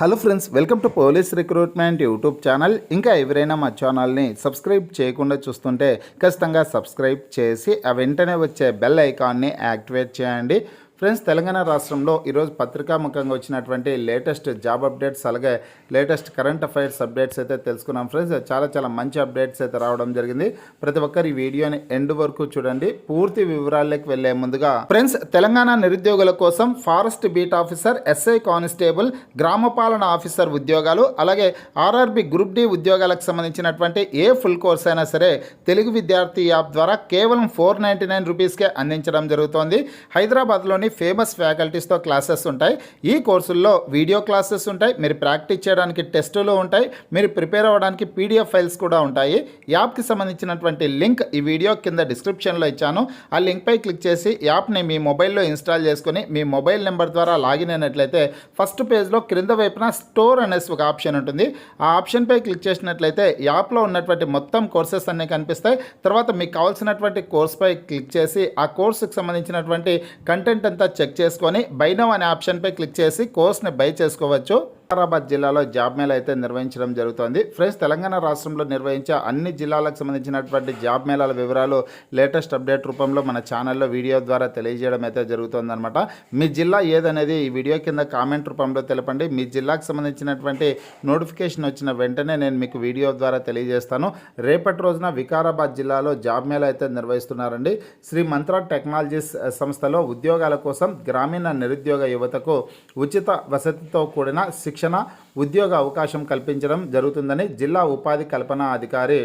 Hello friends, welcome to police recruitment YouTube channel. ఇంకా ఎవరైనా మా ఛానల్ని సబ్స్క్రైబ్ చేయకుండా చూస్తుంటే ఖచ్చితంగా సబ్స్క్రైబ్ చేసి ఆ వెంటనే వచ్చే బెల్ ఐకాన్ని యాక్టివేట్ చేయండి. ఫ్రెండ్స్, తెలంగాణ రాష్ట్రంలో ఈరోజు పత్రికాముఖంగా వచ్చినటువంటి లేటెస్ట్ జాబ్ అప్డేట్స్ అలాగే లేటెస్ట్ కరెంట్ అఫైర్స్ అప్డేట్స్ అయితే తెలుసుకున్నాం. ఫ్రెండ్స్, చాలా మంచి అప్డేట్స్ అయితే రావడం జరిగింది. ప్రతి ఒక్కరు ఈ వీడియోని ఎండ్ వరకు చూడండి. పూర్తి వివరాల్లోకి వెళ్లే ముందుగా ఫ్రెండ్స్, తెలంగాణ నిరుద్యోగుల కోసం forest beat officer, SI constable, గ్రామ పాలన ఆఫీసర్ ఉద్యోగాలు అలాగే ఆర్ఆర్బి గ్రూప్ డి ఉద్యోగాలకు సంబంధించినటువంటి ఏ ఫుల్ కోర్స్ అయినా సరే తెలుగు విద్యార్థి యాప్ ద్వారా కేవలం 499 రూపీస్కే అందించడం జరుగుతోంది. హైదరాబాద్లోని ఫేమస్ ఫ్యాకల్టీస్తో క్లాసెస్ ఉంటాయి. ఈ కోర్సుల్లో వీడియో క్లాసెస్ ఉంటాయి, మీరు ప్రాక్టీస్ చేయడానికి టెస్టులు ఉంటాయి, మీరు ప్రిపేర్ అవ్వడానికి పీడిఎఫ్ ఫైల్స్ కూడా ఉంటాయి. యాప్కి సంబంధించినటువంటి లింక్ ఈ వీడియో కింద డిస్క్రిప్షన్లో ఇచ్చాను. ఆ లింక్పై క్లిక్ చేసి యాప్ని మీ మొబైల్లో ఇన్స్టాల్ చేసుకుని మీ మొబైల్ నెంబర్ ద్వారా లాగిన్ అయినట్లయితే ఫస్ట్ పేజ్లో క్రింద వైపున స్టోర్ అనేసి ఒక ఆప్షన్ ఉంటుంది. ఆ ఆప్షన్పై క్లిక్ చేసినట్లయితే యాప్లో ఉన్నటువంటి మొత్తం కోర్సెస్ అన్నీ కనిపిస్తాయి. తర్వాత మీకు కావాల్సినటువంటి కోర్స్పై క్లిక్ చేసి ఆ కోర్సుకు సంబంధించినటువంటి కంటెంట్ అంతా చెక్ చేసుకొని బై నౌ అనే ఆప్షన్పై క్లిక్ చేసి కోర్స్ని బై చేసుకోవచ్చు. వికారాబాద్ జిల్లాలో జాబ్ మేళా అయితే నిర్వహించడం జరుగుతోంది. ఫ్రెండ్స్, తెలంగాణ రాష్ట్రంలో నిర్వహించే అన్ని జిల్లాలకు సంబంధించినటువంటి జాబ్ మేళాల వివరాలు లేటెస్ట్ అప్డేట్ రూపంలో మన ఛానల్లో వీడియో ద్వారా తెలియజేయడం అయితే జరుగుతుందన్నమాట. మీ జిల్లా ఏదనేది ఈ వీడియో కింద కామెంట్ రూపంలో తెలపండి. మీ జిల్లాకు సంబంధించినటువంటి నోటిఫికేషన్ వచ్చిన వెంటనే నేను మీకు వీడియో ద్వారా తెలియజేస్తాను. రేపటి రోజున వికారాబాద్ జిల్లాలో జాబ్ మేళా అయితే నిర్వహిస్తున్నారండి. శ్రీ మంత్ర టెక్నాలజీస్ సంస్థలో ఉద్యోగాల కోసం గ్రామీణ నిరుద్యోగ యువతకు ఉచిత వసతితో కూడిన శిక్షణ, ఉద్యోగ అవకాశం కల్పించడం జరుగుతుందని జిల్లా ఉపాధి కల్పన అధికారి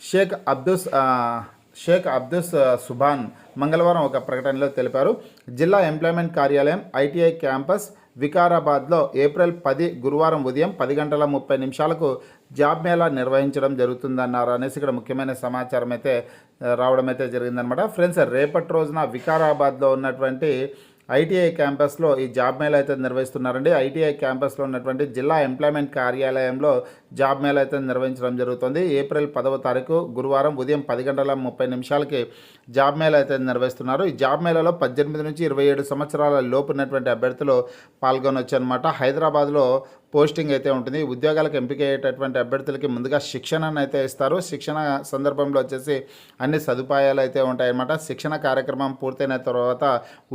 షేక్ అబ్దుస్ సుబాన్ మంగళవారం ఒక ప్రకటనలో తెలిపారు. జిల్లా ఎంప్లాయ్మెంట్ కార్యాలయం ఐటీఐ క్యాంపస్ వికారాబాద్లో ఏప్రిల్ 10 గురువారం ఉదయం 10:30 జాబ్ మేళా నిర్వహించడం జరుగుతుందన్నారు అనేసి ఇక్కడ ముఖ్యమైన సమాచారం అయితే రావడం అయితే జరిగిందనమాట. ఫ్రెండ్స్, రేపటి రోజున వికారాబాద్లో ఉన్నటువంటి ఐటీఐ క్యాంపస్లో ఈ జాబ్ మేళా అయితే నిర్వహిస్తున్నారండి. ఐటీఐ క్యాంపస్లో ఉన్నటువంటి జిల్లా ఎంప్లాయ్మెంట్ కార్యాలయంలో జాబ్ మేళా అయితే నిర్వహించడం జరుగుతుంది. ఏప్రిల్ 10వ తారీఖు గురువారం ఉదయం 10:30 జాబ్ మేళా అయితే నిర్వహిస్తున్నారు. ఈ జాబ్ మేళాలో 18 నుంచి 27 సంవత్సరాల లోపు ఉన్నటువంటి అభ్యర్థులు పాల్గొనవచ్చు అనమాట. హైదరాబాద్లో పోస్టింగ్ అయితే ఉంటుంది. ఉద్యోగాలకు ఎంపిక అయ్యేటటువంటి అభ్యర్థులకి ముందుగా శిక్షణను అయితే ఇస్తారు. శిక్షణ సందర్భంలో వచ్చేసి అన్ని సదుపాయాలు అయితే ఉంటాయన్నమాట. శిక్షణ కార్యక్రమం పూర్తయిన తర్వాత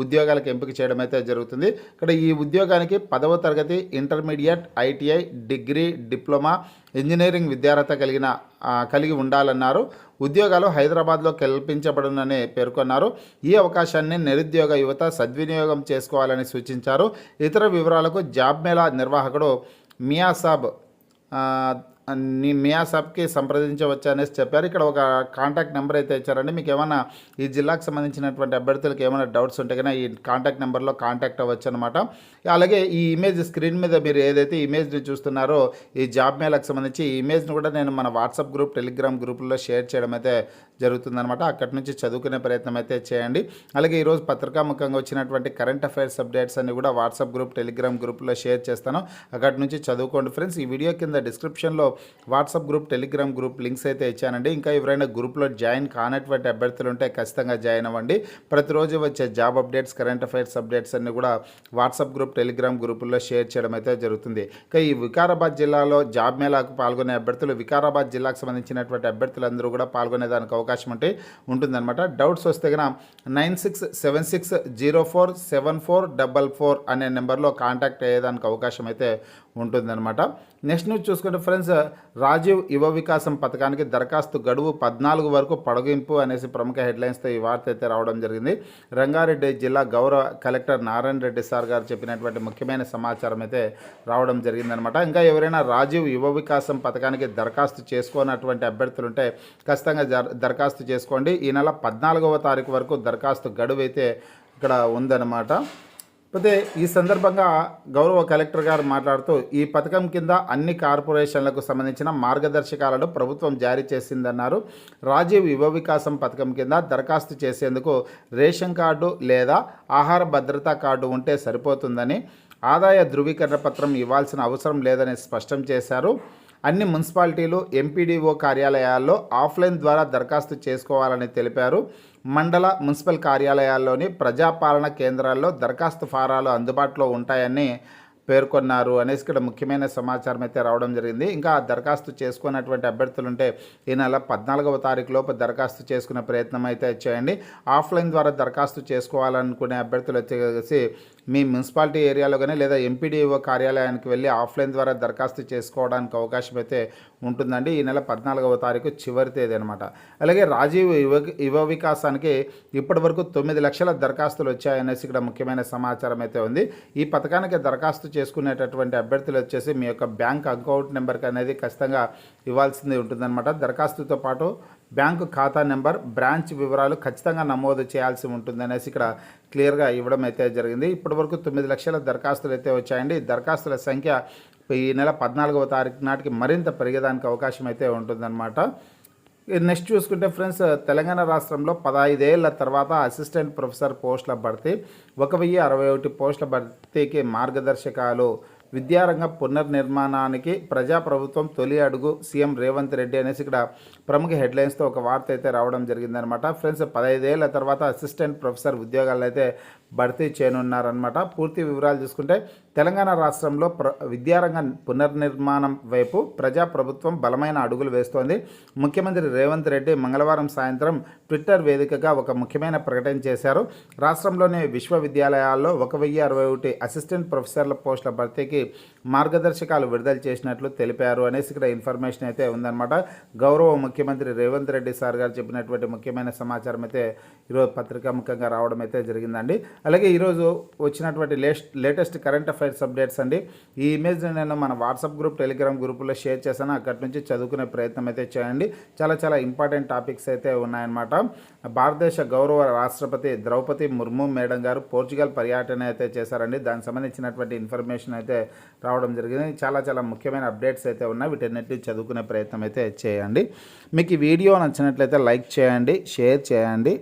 ఉద్యోగాలకు ఎంపిక చేయడం అయితే జరుగుతుంది. ఇక్కడ ఈ ఉద్యోగానికి 10వ తరగతి, intermediate, ITI, degree, diploma, engineering విద్యార్హత కలిగి ఉండాలన్నారు. ఉద్యోగాలు హైదరాబాద్లో కల్పించబడునని పేర్కొన్నారు. ఈ అవకాశాన్ని నిరుద్యోగ యువత సద్వినియోగం చేసుకోవాలని సూచించారు. ఇతర వివరాలకు జాబ్ మేళా నిర్వాహకుడు మియాసాబ్కి సంప్రదించవచ్చు అనేసి చెప్పారు. ఇక్కడ ఒక కాంటాక్ట్ నెంబర్ అయితే ఇచ్చారండి. మీకు ఏమైనా ఈ జిల్లాకు సంబంధించినటువంటి అభ్యర్థులకు ఏమైనా డౌట్స్ ఉంటే కన్నా ఈ కాంటాక్ట్ నెంబర్లో కాంటాక్ట్ అవ్వచ్చు అనమాట. అలాగే ఈ ఇమేజ్ స్క్రీన్ మీద మీరు ఏదైతే ఇమేజ్ని చూస్తున్నారో ఈ జాబ్ మేళాకు సంబంధించి ఈ ఇమేజ్ని కూడా నేను మన వాట్సాప్ గ్రూప్, టెలిగ్రామ్ గ్రూపుల్లో షేర్ చేయడం అయితే జరుగుతుందనమాట. అక్కడి నుంచి చదువుకునే ప్రయత్నం అయితే చేయండి. అలాగే ఈరోజు పత్రికాముఖంగా వచ్చినటువంటి కరెంట్ అఫైర్స్ అప్డేట్స్ అన్ని కూడా వాట్సాప్ గ్రూప్, టెలిగ్రామ్ గ్రూపుల్లో షేర్ చేస్తాను. అక్కడి నుంచి చదువుకోండి ఫ్రెండ్స్. ఈ వీడియో కింద డిస్క్రిప్షన్లో WhatsApp group, Telegram group links అయితే ఇచ్చానండి. ఇంకా ఎవరైనా గ్రూప్లో జాయిన్ కానటువంటి అభ్యర్థులు ఉంటే ఖచ్చితంగా జాయిన్ అవ్వండి. ప్రతిరోజు వచ్చే job updates, current affairs updates అన్ని కూడా వాట్సాప్ గ్రూప్, టెలిగ్రామ్ గ్రూపుల్లో షేర్ చేయడం అయితే జరుగుతుంది. ఇంకా ఈ వికారాబాద్ జిల్లాలో జాబ్ మేళాకు పాల్గొనే అభ్యర్థులు, వికారాబాద్ జిల్లాకు సంబంధించినటువంటి అభ్యర్థులందరూ కూడా పాల్గొనేదానికి అవకాశం ఉంటుందన్నమాట. డౌట్స్ వస్తే కనుక 9676047444 అనే నెంబర్లో కాంటాక్ట్ అయ్యేదానికి అవకాశం అయితే ఉంటుందన్నమాట. నెక్స్ట్ న్యూస్ చూసుకుంటే ఫ్రెండ్స్, రాజీవ్ యువ వికాసం పథకానికి దరఖాస్తు గడువు 14 వరకు పొడిగింపు అనేసి ప్రముఖ హెడ్లైన్స్తో ఈ వార్త అయితే రావడం జరిగింది. రంగారెడ్డి జిల్లా గౌరవ కలెక్టర్ నారాయణ రెడ్డి సార్ గారు చెప్పినటువంటి ముఖ్యమైన సమాచారం అయితే రావడం జరిగిందనమాట. ఇంకా ఎవరైనా రాజీవ్ యువ వికాసం పథకానికి దరఖాస్తు చేసుకోనటువంటి అభ్యర్థులు ఉంటే ఖచ్చితంగా దరఖాస్తు చేసుకోండి. ఈ నెల 14వ తారీఖు వరకు దరఖాస్తు గడువు అయితే ఇక్కడ ఉందన్నమాట. అయితే ఈ సందర్భంగా గౌరవ కలెక్టర్ గారు మాట్లాడుతూ ఈ పథకం కింద అన్ని కార్పొరేషన్లకు సంబంధించిన మార్గదర్శకాలను ప్రభుత్వం జారీ చేసిందన్నారు. రాజీవ్ యువ వికాసం పథకం కింద దరఖాస్తు చేసేందుకు రేషన్ కార్డు లేదా ఆహార భద్రతా కార్డు ఉంటే సరిపోతుందని, ఆదాయ ధృవీకరణ పత్రం ఇవ్వాల్సిన అవసరం లేదని స్పష్టం చేశారు. అన్ని మున్సిపాలిటీలు, ఎంపీడీఓ కార్యాలయాల్లో ఆఫ్లైన్ ద్వారా దరఖాస్తు చేసుకోవాలని తెలిపారు. మండల, మున్సిపల్ కార్యాలయాల్లోని ప్రజాపాలన కేంద్రాల్లో దరఖాస్తు ఫారాలు అందుబాటులో ఉంటాయని పేర్కొన్నారు అనేసి ఇక్కడ ముఖ్యమైన సమాచారం అయితే రావడం జరిగింది. ఇంకా దరఖాస్తు చేసుకున్నటువంటి అభ్యర్థులు ఉంటే ఈ నెల 14వ తారీఖు లోపు దరఖాస్తు చేసుకునే ప్రయత్నం అయితే చేయండి. ఆఫ్లైన్ ద్వారా దరఖాస్తు చేసుకోవాలనుకునే అభ్యర్థులు వచ్చేసి మీ మున్సిపాలిటీ ఏరియాలో కానీ లేదా ఎంపీడీఓ కార్యాలయానికి వెళ్ళి ఆఫ్లైన్ ద్వారా దరఖాస్తు చేసుకోవడానికి అవకాశం అయితే ఉంటుందండి. ఈ నెల 14వ తారీఖు చివరి తేదీ అనమాట. అలాగే రాజీవ్ యువ వికాసానికి ఇప్పటి వరకు 9 లక్షల దరఖాస్తులు వచ్చాయనేసి ఇక్కడ ముఖ్యమైన సమాచారం అయితే ఉంది. ఈ పథకానికి దరఖాస్తు చేసుకునేటటువంటి అభ్యర్థులు వచ్చేసి మీ యొక్క బ్యాంక్ అకౌంట్ నెంబర్కి అనేది ఖచ్చితంగా ఇవ్వాల్సింది ఉంటుందన్నమాట. దరఖాస్తుతో పాటు బ్యాంకు ఖాతా నెంబర్, బ్రాంచ్ వివరాలు ఖచ్చితంగా నమోదు చేయాల్సి ఉంటుంది అనేసి ఇక్కడ క్లియర్గా ఇవ్వడం అయితే జరిగింది. ఇప్పటి వరకు 9 లక్షల దరఖాస్తులు అయితే వచ్చాయండి. దరఖాస్తుల సంఖ్య ఈ నెల 14వ తారీఖు నాటికి మరింత పెరిగేదానికి అవకాశం అయితే ఉంటుందన్నమాట. నెక్స్ట్ చూసుకుంటే ఫ్రెండ్స్, తెలంగాణ రాష్ట్రంలో 15 ఏళ్ల తర్వాత అసిస్టెంట్ ప్రొఫెసర్ పోస్టుల భర్తీ, 1061 పోస్టుల భర్తీకి మార్గదర్శకాలు, విద్యారంగ పునర్నిర్మాణానికి ప్రజాప్రభుత్వం తొలి అడుగు, సీఎం రేవంత్ రెడ్డి అనేసి ఇక్కడ ప్రముఖ హెడ్లైన్స్తో ఒక వార్త అయితే రావడం జరిగిందనమాట. ఫ్రెండ్స్, 15 ఏళ్ల తర్వాత అసిస్టెంట్ ప్రొఫెసర్ ఉద్యోగాలు అయితే భర్తీ చేయనున్నారనమాట. పూర్తి వివరాలు చూసుకుంటే తెలంగాణ రాష్ట్రంలో విద్యారంగ పునర్నిర్మాణం వైపు ప్రజాప్రభుత్వం బలమైన అడుగులు వేస్తోంది. ముఖ్యమంత్రి రేవంత్ రెడ్డి మంగళవారం సాయంత్రం ట్విట్టర్ వేదికగా ఒక ముఖ్యమైన ప్రకటన చేశారు. రాష్ట్రంలోని విశ్వవిద్యాలయాల్లో 1061 అసిస్టెంట్ ప్రొఫెసర్ల పోస్టుల భర్తీకి మార్గదర్శకాలు విడుదల చేసినట్లు తెలిపారు అనేసి ఇక్కడ ఇన్ఫర్మేషన్ అయితే ఉందన్నమాట. గౌరవ ముఖ్యమంత్రి రేవంత్ రెడ్డి సార్ గారు చెప్పినటువంటి ముఖ్యమైన సమాచారం అయితే ఈరోజు పత్రికాముఖంగా రావడం అయితే జరిగిందండి. అలాగే ఈరోజు వచ్చినటువంటి లేటెస్ట్ కరెంట్ అఫైర్స్ అప్డేట్స్ అండి. ఈ ఇమేజ్ నేను మన వాట్సాప్ గ్రూప్, టెలిగ్రామ్ గ్రూపులో షేర్ చేశాను. అక్కడి నుంచి చదువుకునే ప్రయత్నం అయితే చేయండి. చాలా ఇంపార్టెంట్ టాపిక్స్ అయితే ఉన్నాయన్నమాట. భారతదేశ గౌరవ రాష్ట్రపతి ద్రౌపది ముర్ము మేడం గారు పోర్చుగల్ పర్యటన అయితే చేశారండి. దానికి సంబంధించినటువంటి ఇన్ఫర్మేషన్ అయితే రావడం జరిగింది. చాలా ముఖ్యమైన అప్డేట్స్ అయితే ఉన్నాయి. వీటన్నిటిని చదువుకునే ప్రయత్నం అయితే చేయండి. మీకు ఈ వీడియో నచ్చినట్లయితే లైక్ చేయండి, షేర్ చేయండి.